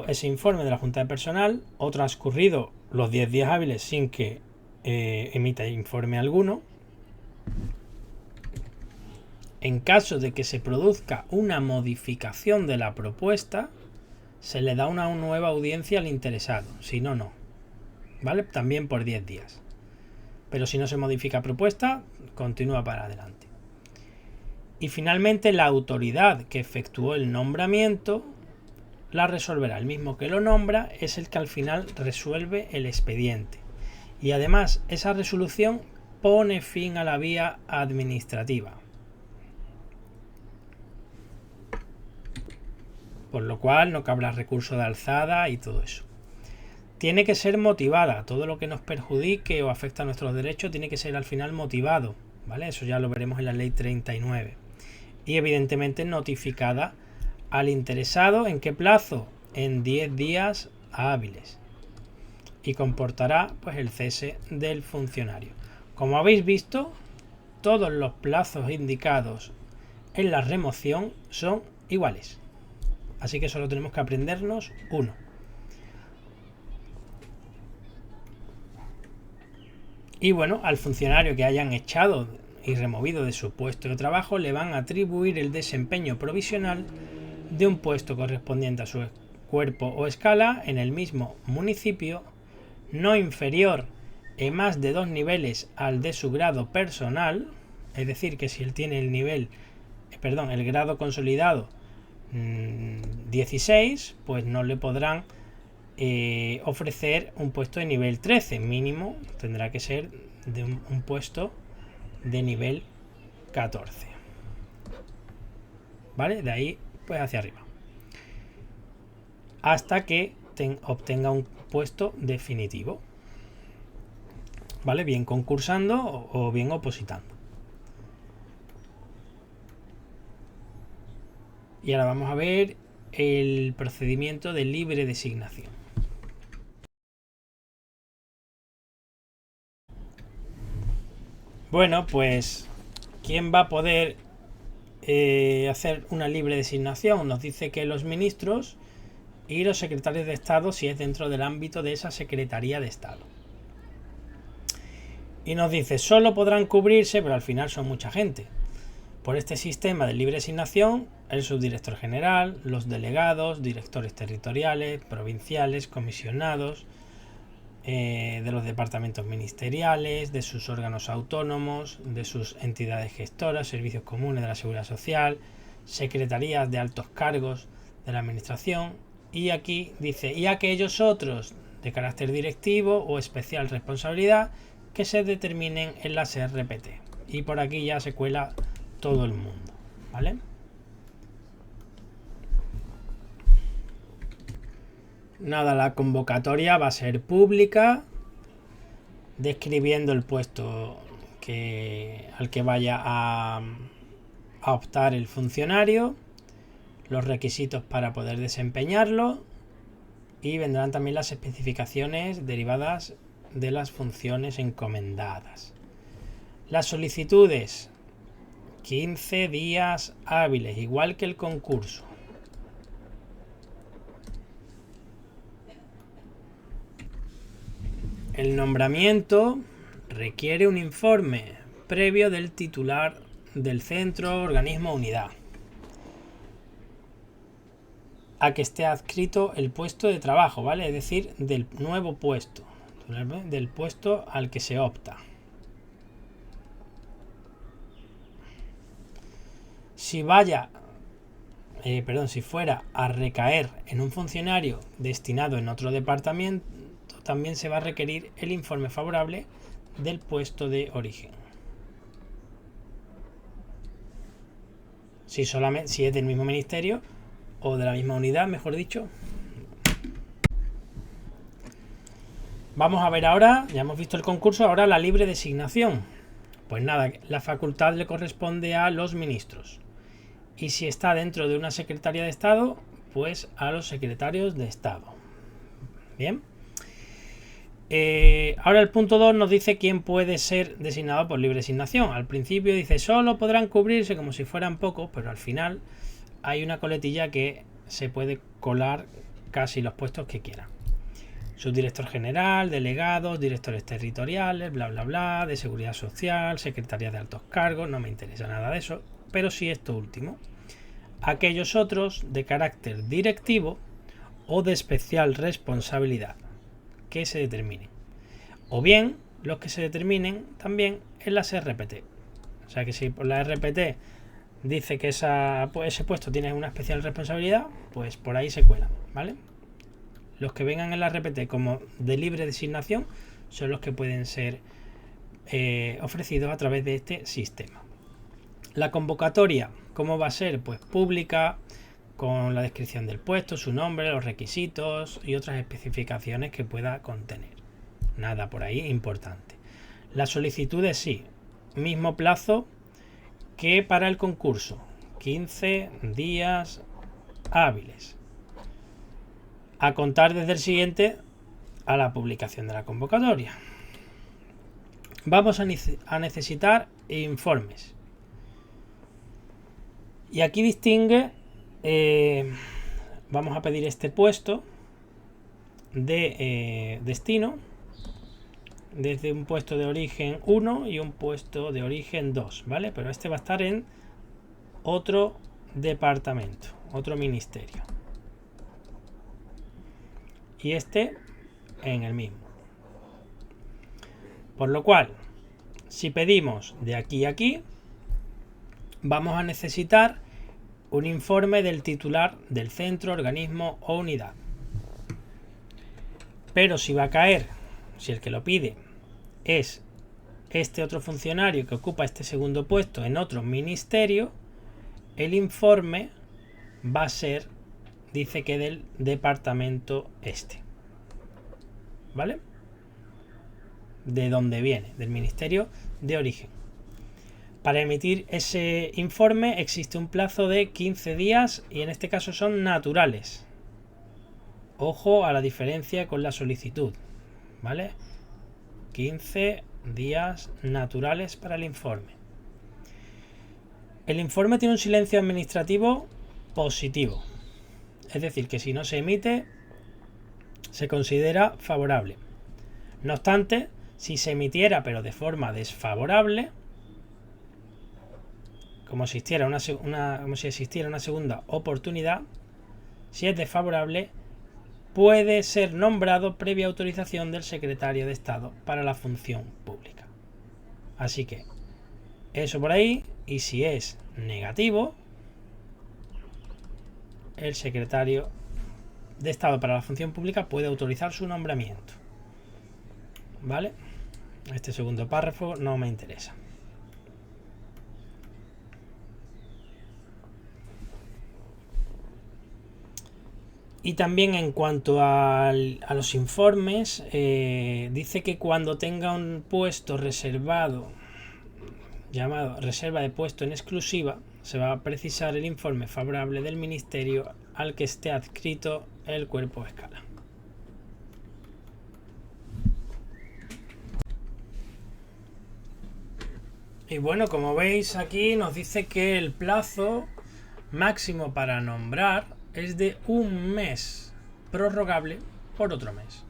ese informe de la junta de personal, o transcurrido los 10 días hábiles sin que emita informe alguno, en caso de que se produzca una modificación de la propuesta, se le da una nueva audiencia al interesado, si no, no. ¿Vale? También por 10 días. Pero si no se modifica propuesta, continúa para adelante. Y finalmente la autoridad que efectuó el nombramiento la resolverá. El mismo que lo nombra es el que al final resuelve el expediente. Y además esa resolución pone fin a la vía administrativa. Por lo cual no cabrá recurso de alzada y todo eso. Tiene que ser motivada. Todo lo que nos perjudique o afecta a nuestros derechos tiene que ser al final motivado, ¿vale? Eso ya lo veremos en la ley 39. Y evidentemente notificada al interesado. ¿En qué plazo? En 10 días hábiles. Y comportará pues el cese del funcionario. Como habéis visto, todos los plazos indicados en la remoción son iguales. Así que solo tenemos que aprendernos uno. Y bueno, al funcionario que hayan echado y removido de su puesto de trabajo le van a atribuir el desempeño provisional de un puesto correspondiente a su cuerpo o escala en el mismo municipio, no inferior en más de 2 niveles al de su grado personal. Es decir, que si él tiene el grado consolidado 16, pues no le podrán ofrecer un puesto de nivel 13. Mínimo tendrá que ser de un puesto de nivel 14. ¿Vale? De ahí pues hacia arriba. Hasta que obtenga un puesto definitivo. ¿vale? Bien concursando o bien opositando. Y ahora vamos a ver el procedimiento de libre designación. Bueno, pues ¿quién va a poder hacer una libre designación? Nos dice que los ministros y los secretarios de Estado si es dentro del ámbito de esa Secretaría de Estado. Y nos dice, solo podrán cubrirse, pero al final son mucha gente, por este sistema de libre designación, el subdirector general, los delegados, directores territoriales, provinciales, comisionados, de los departamentos ministeriales, de sus órganos autónomos, de sus entidades gestoras, servicios comunes de la seguridad social, secretarías de altos cargos de la administración, y aquí dice, y aquellos otros de carácter directivo o especial responsabilidad que se determinen en las RPT. Y por aquí ya se cuela todo el mundo, ¿vale? Nada, la convocatoria va a ser pública, describiendo el puesto al que vaya a optar el funcionario, los requisitos para poder desempeñarlo, y vendrán también las especificaciones derivadas de las funciones encomendadas. Las solicitudes, 15 días hábiles, igual que el concurso. El nombramiento requiere un informe previo del titular del centro, organismo o unidad a que esté adscrito el puesto de trabajo, ¿vale? Es decir, del nuevo puesto, del puesto al que se opta. Si fuera a recaer en un funcionario destinado en otro departamento, también se va a requerir el informe favorable del puesto de origen. Si es del mismo ministerio o de la misma unidad, mejor dicho. Vamos a ver ahora, ya hemos visto el concurso, ahora la libre designación. Pues nada, la facultad le corresponde a los ministros. Y si está dentro de una Secretaría de Estado, pues a los secretarios de Estado. Bien. Ahora el punto 2 nos dice quién puede ser designado por libre designación. Al principio dice solo podrán cubrirse como si fueran pocos, pero al final hay una coletilla que se puede colar casi los puestos que quiera. Subdirector general, delegados, directores territoriales, bla bla bla, de seguridad social, secretarías de altos cargos, no me interesa nada de eso, pero sí esto último. Aquellos otros de carácter directivo o de especial responsabilidad que se determinen, o bien los que se determinen también en las RPT. O sea que si por la RPT dice que ese puesto tiene una especial responsabilidad, pues por ahí se cuelan, ¿vale? Los que vengan en la RPT como de libre designación son los que pueden ser ofrecidos a través de este sistema. La convocatoria, ¿cómo va a ser? Pues pública, con la descripción del puesto, su nombre, los requisitos y otras especificaciones que pueda contener. Nada por ahí importante. Las solicitudes sí, mismo plazo que para el concurso, 15 días hábiles, a contar desde el siguiente a la publicación de la convocatoria. Vamos a necesitar informes. Y aquí distingue, vamos a pedir este puesto de destino, desde un puesto de origen 1 y un puesto de origen 2, ¿vale? Pero este va a estar en otro departamento, otro ministerio. Y este en el mismo. Por lo cual, si pedimos de aquí a aquí, vamos a necesitar un informe del titular del centro, organismo o unidad. Pero si va a caer, si el que lo pide es este otro funcionario que ocupa este segundo puesto en otro ministerio, el informe va a ser, dice que del departamento este. ¿Vale? de donde viene, del ministerio de origen. Para emitir ese informe existe un plazo de 15 días y en este caso son naturales. Ojo a la diferencia con la solicitud, ¿vale? 15 días naturales para el informe. El informe tiene un silencio administrativo positivo, es decir, que si no se emite, se considera favorable. No obstante, si se emitiera pero de forma desfavorable, como si existiera una segunda oportunidad, si es desfavorable, puede ser nombrado previa autorización del secretario de Estado para la función pública. Así que eso por ahí, y si es negativo, el secretario de Estado para la función pública puede autorizar su nombramiento. ¿Vale? Este segundo párrafo no me interesa. Y también en cuanto a los informes, dice que cuando tenga un puesto reservado, llamado reserva de puesto en exclusiva, se va a precisar el informe favorable del ministerio al que esté adscrito el cuerpo o escala. Y bueno, como veis aquí nos dice que el plazo máximo para nombrar es de un mes, prorrogable por otro mes.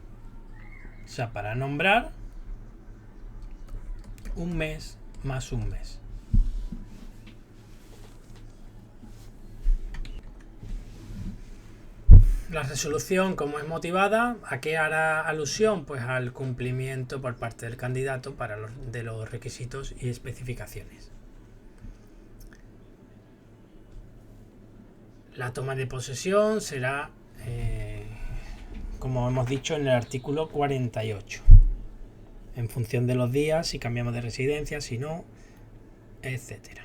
O sea, para nombrar, un mes más un mes. La resolución, como es motivada, ¿a qué hará alusión? Pues al cumplimiento por parte del candidato de los requisitos y especificaciones. La toma de posesión será, como hemos dicho, en el artículo 48. En función de los días, si cambiamos de residencia, si no, etc.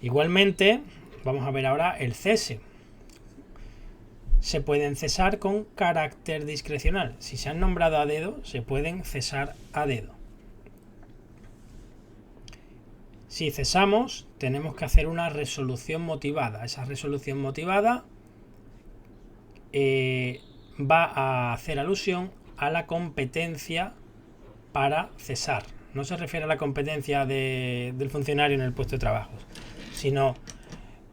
Igualmente, vamos a ver ahora el cese. Se pueden cesar con carácter discrecional. Si se han nombrado a dedo, se pueden cesar a dedo. Si cesamos, tenemos que hacer una resolución motivada. Esa resolución motivada va a hacer alusión a la competencia para cesar. No se refiere a la competencia del funcionario en el puesto de trabajo, sino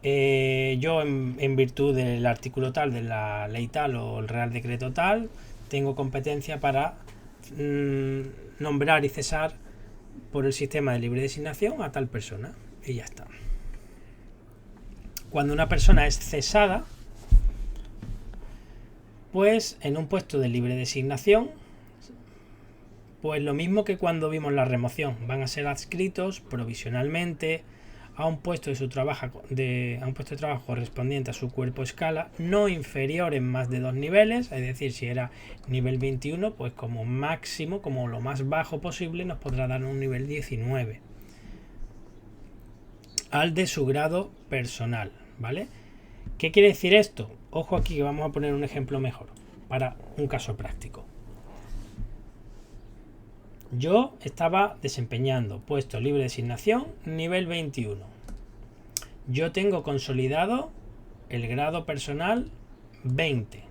yo en virtud del artículo tal, de la ley tal o el Real Decreto tal, tengo competencia para nombrar y cesar por el sistema de libre designación a tal persona, y ya está. Cuando una persona es cesada, pues en un puesto de libre designación, pues lo mismo que cuando vimos la remoción, van a ser adscritos provisionalmente a un puesto de trabajo correspondiente a su cuerpo escala, no inferior en más de 2 niveles, es decir, si era nivel 21, pues como máximo, como lo más bajo posible, nos podrá dar un nivel 19 al de su grado personal, ¿vale? ¿Qué quiere decir esto? Ojo aquí que vamos a poner un ejemplo mejor para un caso práctico. Yo estaba desempeñando puesto libre de asignación nivel 21. Yo tengo consolidado el grado personal 20.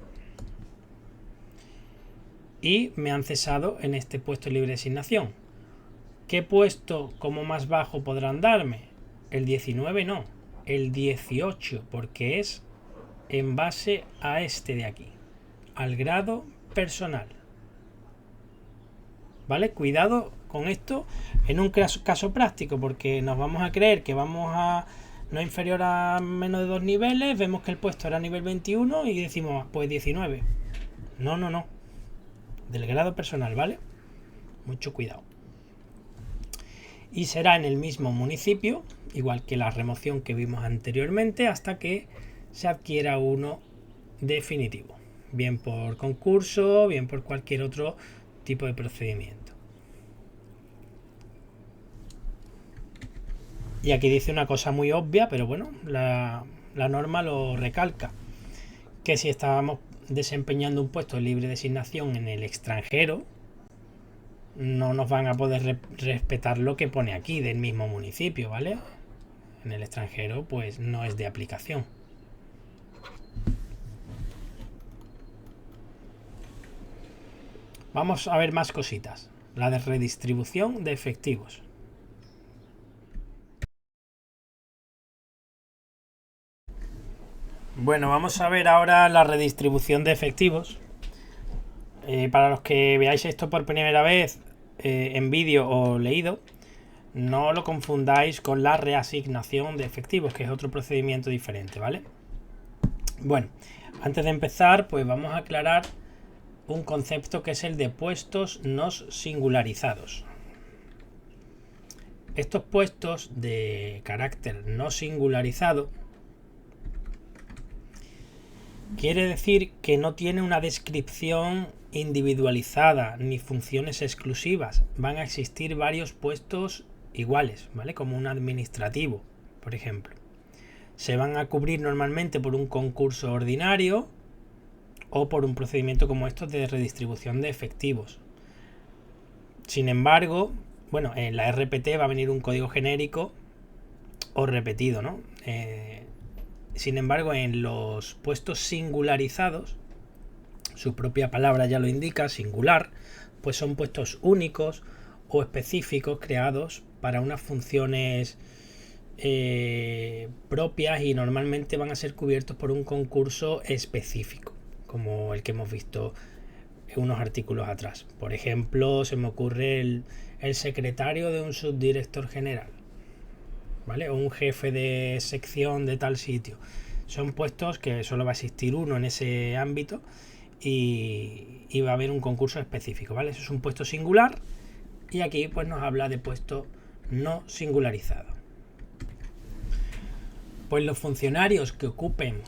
Y me han cesado en este puesto libre de asignación. ¿Qué puesto como más bajo podrán darme? El 19 no, el 18, porque es en base a este de aquí, al grado personal. ¿Vale? Cuidado con esto en un caso práctico, porque nos vamos a creer que vamos a no inferior a menos de 2 niveles, vemos que el puesto era nivel 21 y decimos, pues 19. No. Del grado personal, ¿vale? Mucho cuidado. Y será en el mismo municipio, igual que la remoción que vimos anteriormente, hasta que se adquiera uno definitivo. Bien por concurso, bien por cualquier otro tipo de procedimiento. Y aquí dice una cosa muy obvia, pero bueno, la norma lo recalca, que si estábamos desempeñando un puesto de libre designación en el extranjero, no nos van a poder respetar lo que pone aquí del mismo municipio, ¿vale? En el extranjero pues no es de aplicación. Vamos a ver más cositas. La de redistribución de efectivos. Bueno, vamos a ver ahora la redistribución de efectivos. Para los que veáis esto por primera vez en vídeo o leído, no lo confundáis con la reasignación de efectivos, que es otro procedimiento diferente, ¿vale? Bueno, antes de empezar, pues vamos a aclarar un concepto que es el de puestos no singularizados. Estos puestos de carácter no singularizado quiere decir que no tiene una descripción individualizada ni funciones exclusivas. Van a existir varios puestos iguales, ¿vale? Como un administrativo, por ejemplo. Se van a cubrir normalmente por un concurso ordinario o por un procedimiento como estos de redistribución de efectivos. Sin embargo, bueno, en la RPT va a venir un código genérico o repetido, ¿no? Sin embargo, en los puestos singularizados, su propia palabra ya lo indica, singular, pues son puestos únicos o específicos creados para unas funciones propias y normalmente van a ser cubiertos por un concurso específico, como el que hemos visto en unos artículos atrás. Por ejemplo, se me ocurre el secretario de un subdirector general, ¿vale? O un jefe de sección de tal sitio. Son puestos que solo va a existir uno en ese ámbito y va a haber un concurso específico, ¿vale? Eso es un puesto singular y aquí pues nos habla de puesto no singularizado. Pues los funcionarios que ocupen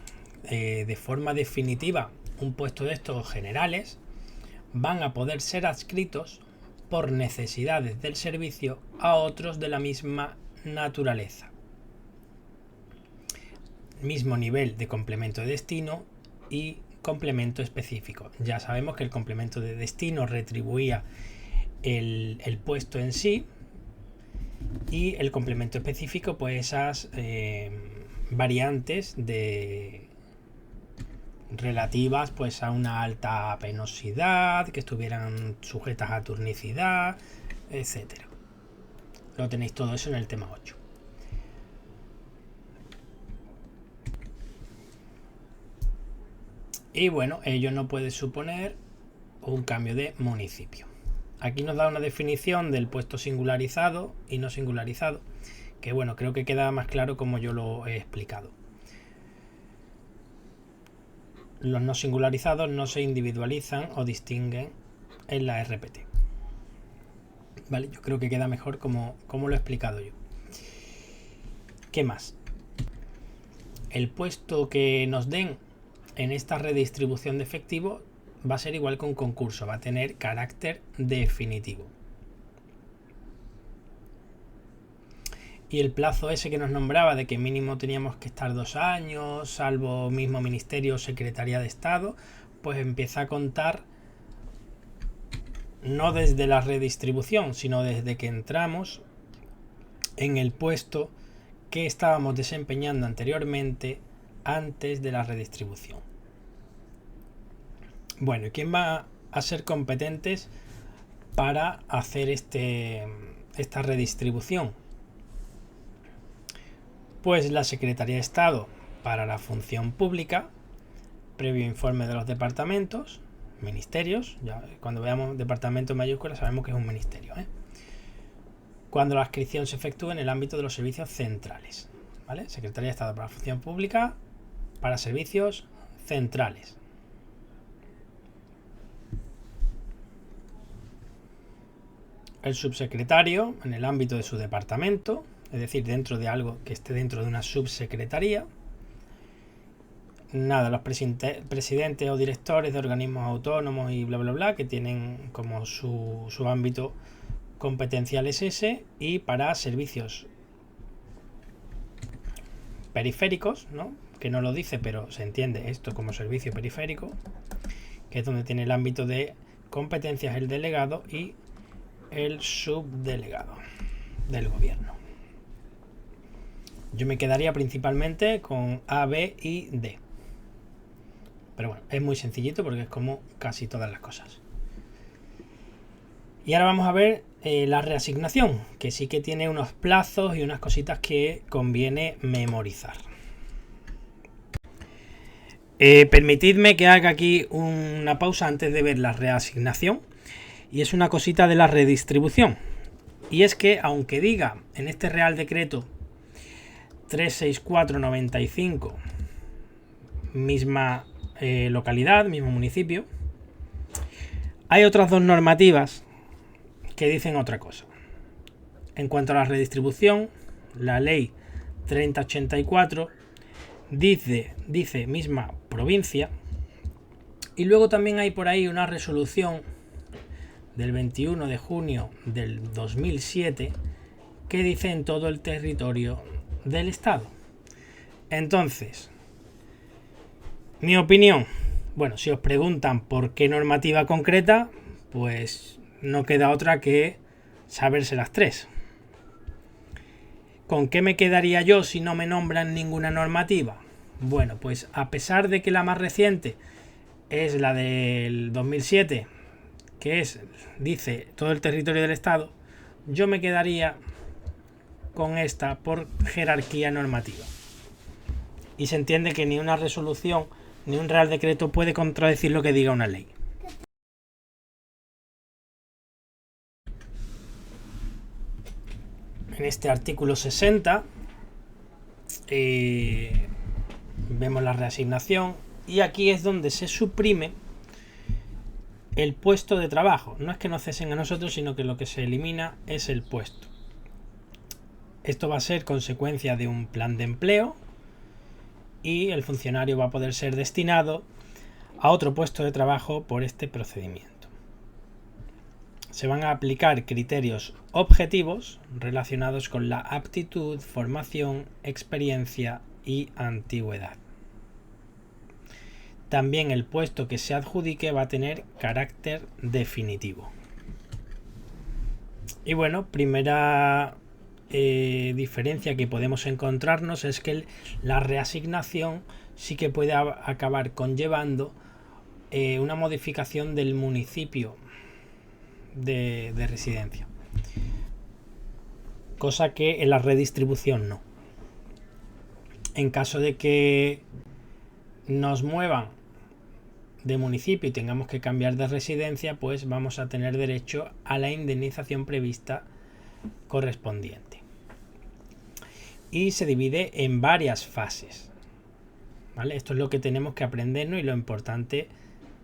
de forma definitiva un puesto de estos generales van a poder ser adscritos por necesidades del servicio a otros de la misma naturaleza. Mismo nivel de complemento de destino y complemento específico. Ya sabemos que el complemento de destino retribuía el puesto en sí y el complemento específico pues esas variantes relativas pues a una alta penosidad, que estuvieran sujetas a turnicidad, etcétera. Lo tenéis todo eso en el tema 8. Y bueno, ello no puede suponer un cambio de municipio. Aquí nos da una definición del puesto singularizado y no singularizado, que bueno, creo que queda más claro como yo lo he explicado. Los no singularizados no se individualizan o distinguen en la RPT. Vale, yo creo que queda mejor como lo he explicado yo. ¿Qué más? El puesto que nos den en esta redistribución de efectivo va a ser igual que un concurso, va a tener carácter definitivo. Y el plazo ese que nos nombraba de que mínimo teníamos que estar 2 años, salvo mismo Ministerio o Secretaría de Estado, pues empieza a contar no desde la redistribución, sino desde que entramos en el puesto que estábamos desempeñando anteriormente antes de la redistribución. Bueno, ¿y quién va a ser competentes para hacer esta redistribución? Pues la Secretaría de Estado para la Función Pública, previo informe de los departamentos, ministerios, ya cuando veamos departamento en mayúscula sabemos que es un ministerio, cuando la adscripción se efectúe en el ámbito de los servicios centrales, ¿vale? Secretaría de Estado para la Función Pública para servicios centrales. El subsecretario en el ámbito de su departamento, es decir, dentro de algo que esté dentro de una subsecretaría. Nada, los presidentes o directores de organismos autónomos y bla bla bla, que tienen como su ámbito competencial es ese. Y para servicios periféricos, ¿no? que no lo dice, pero se entiende esto como servicio periférico, que es donde tiene el ámbito de competencias el delegado y el subdelegado del gobierno. Yo me quedaría principalmente con A, B y D. Pero bueno, es muy sencillito porque es como casi todas las cosas. Y ahora vamos a ver la reasignación, que sí que tiene unos plazos y unas cositas que conviene memorizar. Permitidme que haga aquí una pausa antes de ver la reasignación, y es una cosita de la redistribución. Y es que aunque diga en este Real Decreto 364/95 misma localidad, mismo municipio, hay otras dos normativas que dicen otra cosa. En cuanto a la redistribución, la ley 3084 dice misma provincia, y luego también hay por ahí una resolución del 21 de junio del 2007 que dice en todo el territorio del estado. Entonces, mi opinión, bueno, si os preguntan por qué normativa concreta, pues no queda otra que saberse las tres. ¿Con qué me quedaría yo si no me nombran ninguna normativa? Bueno, pues a pesar de que la más reciente es la del 2007, que dice todo el territorio del estado, yo me quedaría con esta por jerarquía normativa. Y se entiende que ni una resolución ni un Real Decreto puede contradecir lo que diga una ley. En este artículo 60 vemos la reasignación, y aquí es donde se suprime el puesto de trabajo. No es que nos cesen a nosotros, sino que lo que se elimina es el puesto. Esto va a ser consecuencia de un plan de empleo y el funcionario va a poder ser destinado a otro puesto de trabajo por este procedimiento. Se van a aplicar criterios objetivos relacionados con la aptitud, formación, experiencia y antigüedad. También el puesto que se adjudique va a tener carácter definitivo. Y bueno, primera diferencia que podemos encontrarnos es que la reasignación sí que puede acabar conllevando una modificación del municipio de residencia, cosa que en la redistribución no. En caso de que nos muevan de municipio y tengamos que cambiar de residencia, pues vamos a tener derecho a la indemnización prevista correspondiente. Y se divide en varias fases, ¿vale? Esto es lo que tenemos que aprendernos y lo importante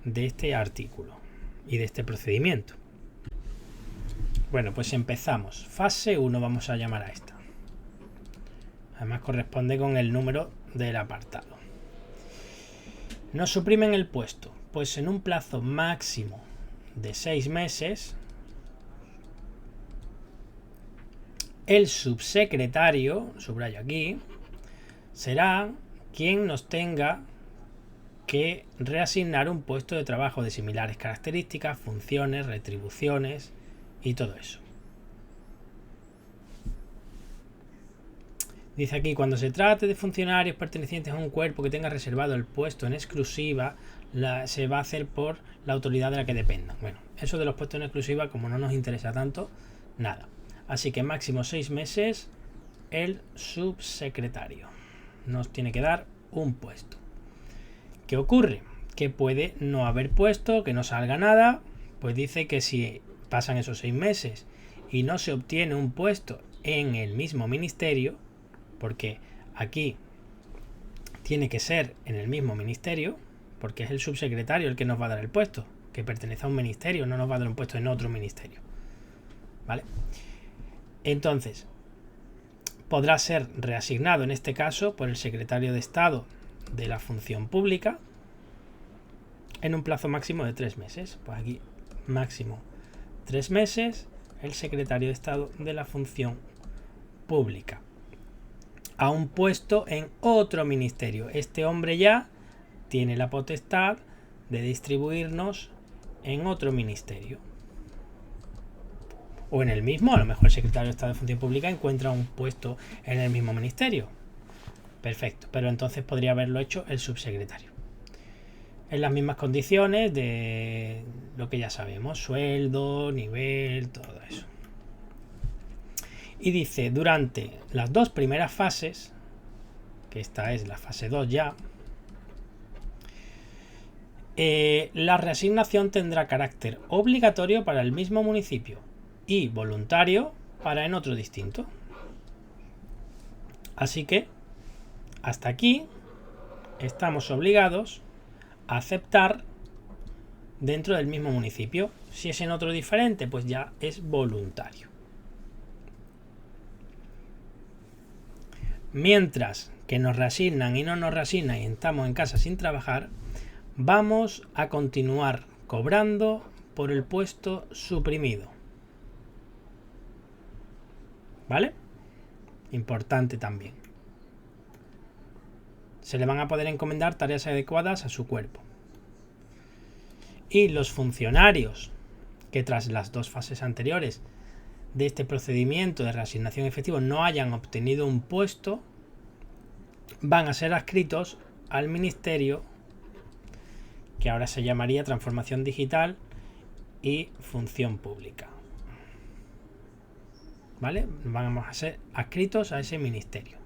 de este artículo y de este procedimiento. Bueno, pues empezamos. Fase 1 vamos a llamar a esta. Además corresponde con el número del apartado. Nos suprimen el puesto, pues en un plazo máximo de 6 meses, el subsecretario, subrayo aquí, será quien nos tenga que reasignar un puesto de trabajo de similares características, funciones, retribuciones y todo eso. Dice aquí, cuando se trate de funcionarios pertenecientes a un cuerpo que tenga reservado el puesto en exclusiva, se va a hacer por la autoridad de la que dependa. Bueno, eso de los puestos en exclusiva, como no nos interesa tanto, nada. Así que máximo 6 meses el subsecretario nos tiene que dar un puesto. ¿Qué ocurre? Que puede no haber puesto, que no salga nada. Pues dice que si pasan esos 6 meses y no se obtiene un puesto en el mismo ministerio, porque aquí tiene que ser en el mismo ministerio, porque es el subsecretario el que nos va a dar el puesto, que pertenece a un ministerio, no nos va a dar un puesto en otro ministerio, ¿vale? Entonces, podrá ser reasignado en este caso por el secretario de Estado de la Función Pública en un plazo máximo de 3 meses. Pues aquí, máximo 3 meses, el secretario de Estado de la Función Pública. a un puesto en otro ministerio. Este hombre ya tiene la potestad de distribuirnos en otro ministerio. O en el mismo, a lo mejor el secretario de Estado de Función Pública encuentra un puesto en el mismo ministerio. Perfecto, pero entonces podría haberlo hecho el subsecretario. En las mismas condiciones de lo que ya sabemos, sueldo, nivel, todo eso. Y dice, durante las dos primeras fases, que esta es la fase 2 ya, la reasignación tendrá carácter obligatorio para el mismo municipio y voluntario para en otro distinto. Así que hasta aquí estamos obligados a aceptar dentro del mismo municipio. Si es en otro diferente, pues ya es voluntario. Mientras que nos reasignan y no nos reasignan y estamos en casa sin trabajar, vamos a continuar cobrando por el puesto suprimido. ¿Vale? Importante también. Se le van a poder encomendar tareas adecuadas a su cuerpo. Y los funcionarios que tras las dos fases anteriores de este procedimiento de reasignación efectiva no hayan obtenido un puesto, van a ser adscritos al ministerio, que ahora se llamaría Transformación Digital y Función Pública. ¿Vale? Vamos a ser adscritos a ese ministerio,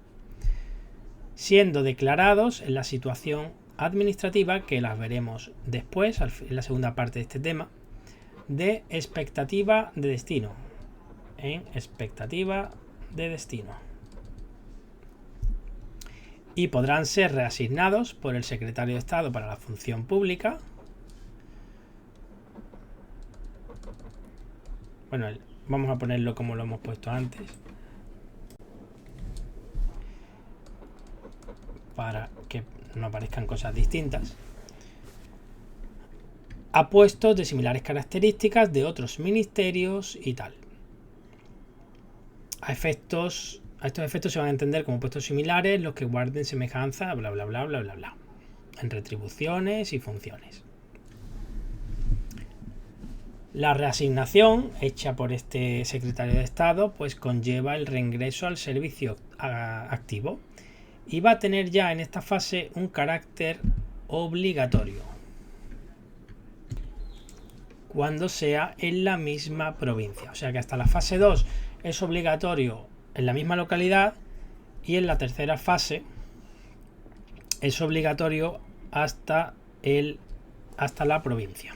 siendo declarados en la situación administrativa, que las veremos después, en la segunda parte de este tema, de expectativa de destino. En expectativa de destino. Y podrán ser reasignados por el secretario de Estado para la Función Pública. Bueno, vamos a ponerlo como lo hemos puesto antes, para que no aparezcan cosas distintas, a puestos de similares características de otros ministerios y tal. A estos efectos se van a entender como puestos similares los que guarden semejanza, bla bla bla bla bla bla, en retribuciones y funciones. La reasignación hecha por este secretario de Estado pues conlleva el reingreso al servicio activo y va a tener ya en esta fase un carácter obligatorio cuando sea en la misma provincia. O sea que hasta la fase 2 es obligatorio en la misma localidad y en la tercera fase es obligatorio hasta la provincia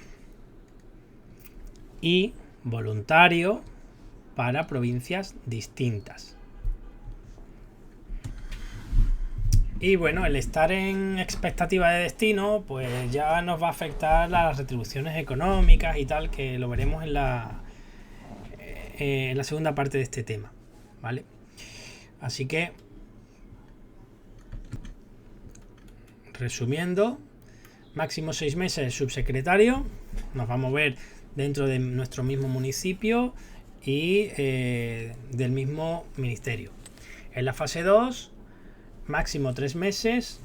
y voluntario para provincias distintas. Y bueno, el estar en expectativa de destino pues ya nos va a afectar las retribuciones económicas y tal, que lo veremos en la segunda parte de este tema, ¿vale? Así que, resumiendo, máximo 6 meses el subsecretario, nos va a mover dentro de nuestro mismo municipio y del mismo ministerio. En la fase 2, máximo 3 meses,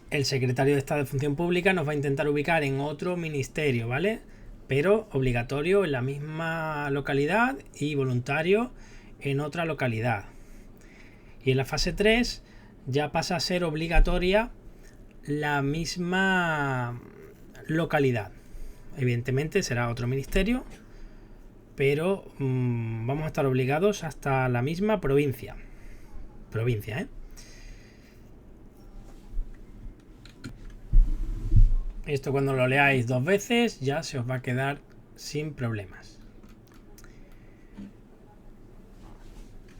el secretario de Estado de Función Pública nos va a intentar ubicar en otro ministerio, ¿vale? Pero obligatorio en la misma localidad y voluntario en otra localidad. Y en la fase 3 ya pasa a ser obligatoria la misma localidad. Evidentemente será otro ministerio, pero vamos a estar obligados hasta la misma provincia. Esto cuando lo leáis 2 veces ya se os va a quedar sin problemas.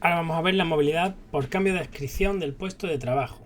Ahora vamos a ver la movilidad por cambio de adscripción del puesto de trabajo.